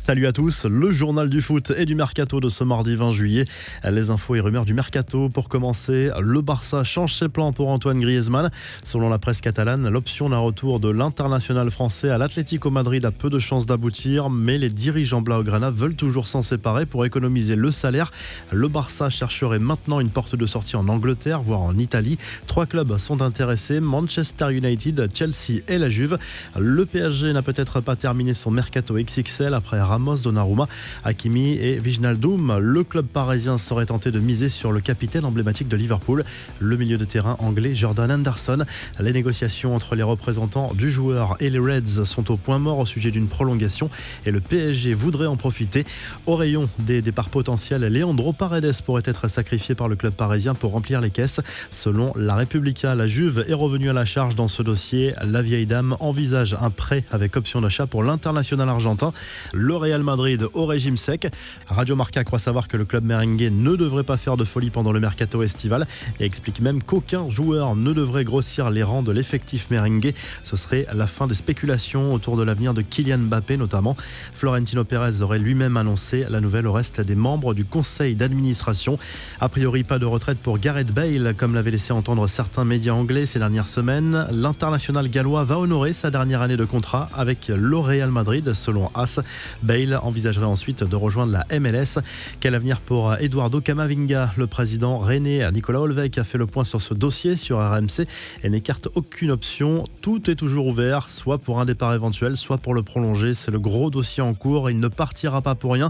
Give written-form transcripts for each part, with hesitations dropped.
Salut à tous, le journal du foot et du mercato de ce mardi 20 juillet. Les infos et rumeurs du mercato. Pour commencer, le Barça change ses plans pour Antoine Griezmann. Selon la presse catalane, l'option d'un retour de l'international français à l'Atlético Madrid a peu de chances d'aboutir, mais les dirigeants blaugrana veulent toujours s'en séparer pour économiser le salaire. Le Barça chercherait maintenant une porte de sortie en Angleterre, voire en Italie. 3 clubs sont intéressés, Manchester United, Chelsea et la Juve. Le PSG n'a peut-être pas terminé son mercato XXL après Ramos, Donnarumma, Hakimi et Wijnaldum. Le club parisien serait tenté de miser sur le capitaine emblématique de Liverpool, le milieu de terrain anglais Jordan Henderson. Les négociations entre les représentants du joueur et les Reds sont au point mort au sujet d'une prolongation et le PSG voudrait en profiter. Au rayon des départs potentiels, Leandro Paredes pourrait être sacrifié par le club parisien pour remplir les caisses. Selon la Repubblica, la Juve est revenue à la charge dans ce dossier. La vieille dame envisage un prêt avec option d'achat pour l'international argentin. Le Real Madrid au régime sec. Radio Marca croit savoir que le club merengue ne devrait pas faire de folie pendant le mercato estival et explique même qu'aucun joueur ne devrait grossir les rangs de l'effectif merengue. Ce serait la fin des spéculations autour de l'avenir de Kylian Mbappé notamment. Florentino Pérez aurait lui-même annoncé la nouvelle au reste des membres du conseil d'administration. A priori, pas de retraite pour Gareth Bale, comme l'avaient laissé entendre certains médias anglais ces dernières semaines. L'international gallois va honorer sa dernière année de contrat avec le Real Madrid, selon AS. Bale envisagerait ensuite de rejoindre la MLS. Quel avenir pour Eduardo Camavinga? Le président rennais Nicolas Olvec a fait le point sur ce dossier sur RMC et n'écarte aucune option. Tout est toujours ouvert, soit pour un départ éventuel, soit pour le prolonger. C'est le gros dossier en cours. Il ne partira pas pour rien.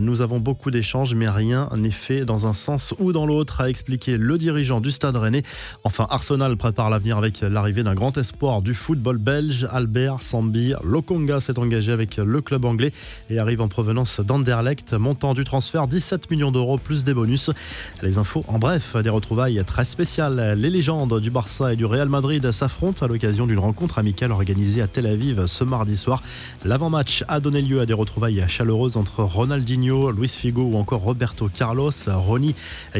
Nous avons beaucoup d'échanges, mais rien n'est fait dans un sens ou dans l'autre, a expliqué le dirigeant du Stade Rennais. Enfin, Arsenal prépare l'avenir avec l'arrivée d'un grand espoir du football belge. Albert Sambi Lokonga s'est engagé avec le club anglais et arrive en provenance d'Anderlecht. Montant du transfert 17 millions d'euros plus des bonus. Les infos en bref, des retrouvailles très spéciales. Les légendes du Barça et du Real Madrid s'affrontent à l'occasion d'une rencontre amicale organisée à Tel Aviv ce mardi soir. L'avant-match a donné lieu à des retrouvailles chaleureuses entre Ronaldinho, Luis Figo ou encore Roberto Carlos. Ronny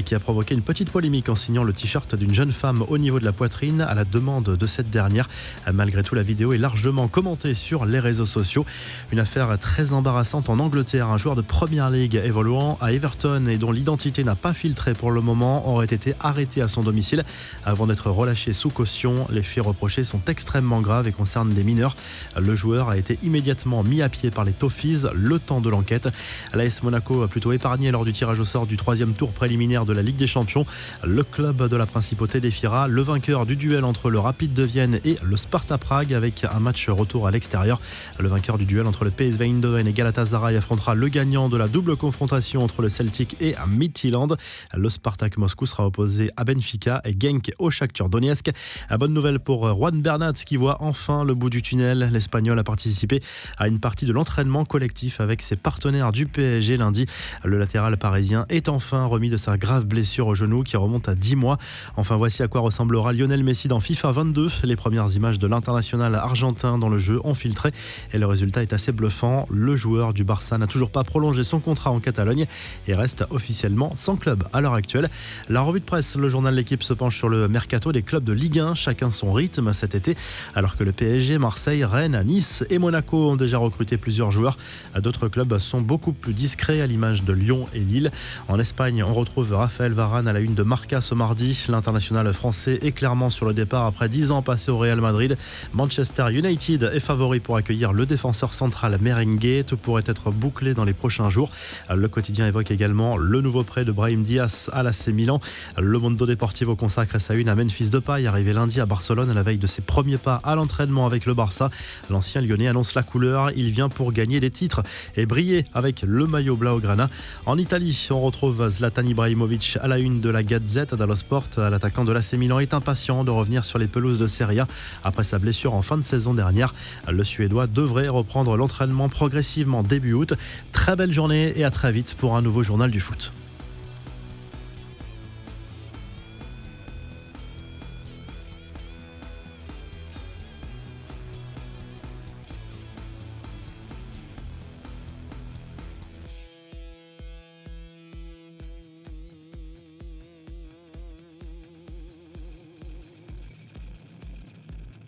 qui a provoqué une petite polémique en signant le t-shirt d'une jeune femme au niveau de la poitrine à la demande de cette dernière. Malgré tout, la vidéo est largement commentée sur les réseaux sociaux. Une affaire très embarrassante en Angleterre. Un joueur de Première Ligue évoluant à Everton et dont l'identité n'a pas filtré pour le moment aurait été arrêté à son domicile avant d'être relâché sous caution. Les faits reprochés sont extrêmement graves et concernent des mineurs. Le joueur a été immédiatement mis à pied par les Toffees le temps de l'enquête. L'AS Monaco a plutôt épargné lors du tirage au sort du 3e tour préliminaire de la Ligue des Champions. Le club de la Principauté défiera le vainqueur du duel entre le Rapid de Vienne et le Sparta Prague avec un match retour à l'extérieur. Le vainqueur du duel entre le PSV Eindhoven et Galatasaray affrontera le gagnant de la double confrontation entre le Celtic et Midtjylland. Le Spartak Moscou sera opposé à Benfica et Genk au Shakhtar Donetsk. Bonne nouvelle pour Juan Bernat qui voit enfin le bout du tunnel. L'Espagnol a participé à une partie de l'entraînement collectif avec ses partenaires du PSG lundi. Le latéral parisien est enfin remis de sa grave blessure au genou qui remonte à 10 mois. Enfin, voici à quoi ressemblera Lionel Messi dans FIFA 22. Les premières images de l'international argentin dans le jeu ont filtré et le résultat est assez bluffant. Le joueur du Barça n'a toujours pas prolongé son contrat en Catalogne et reste officiellement sans club à l'heure actuelle. La revue de presse, le journal L'Équipe se penche sur le mercato des clubs de Ligue 1, chacun son rythme cet été, alors que le PSG, Marseille, Rennes, Nice et Monaco ont déjà recruté plusieurs joueurs. D'autres clubs sont beaucoup plus discrets à l'image de Lyon et Lille. En Espagne, on retrouve Raphaël Varane à la une de Marca ce mardi. L'international français est clairement sur le départ après 10 ans passés au Real Madrid. Manchester United est favori pour accueillir le défenseur central merengue. Tout pourrait être bouclé dans les prochains jours. Le quotidien évoque également le nouveau prêt de Brahim Diaz à l'AC Milan. Le Mundo Deportivo consacre sa une à Memphis Depay, arrivé lundi à Barcelone à la veille de ses premiers pas à l'entraînement avec le Barça. L'ancien Lyonnais annonce la couleur. Il vient pour gagner des titres et briller avec le maillot blaugrana. En Italie, on retrouve Zlatan Ibrahimovic à la une de la Gazette dello Sport. L'attaquant de l'AC Milan est impatient de revenir sur les pelouses de Serie A après sa blessure en fin de saison dernière. Le Suédois devrait reprendre l'entraînement progressivement début août. Très belle journée et à très vite pour un nouveau journal du foot.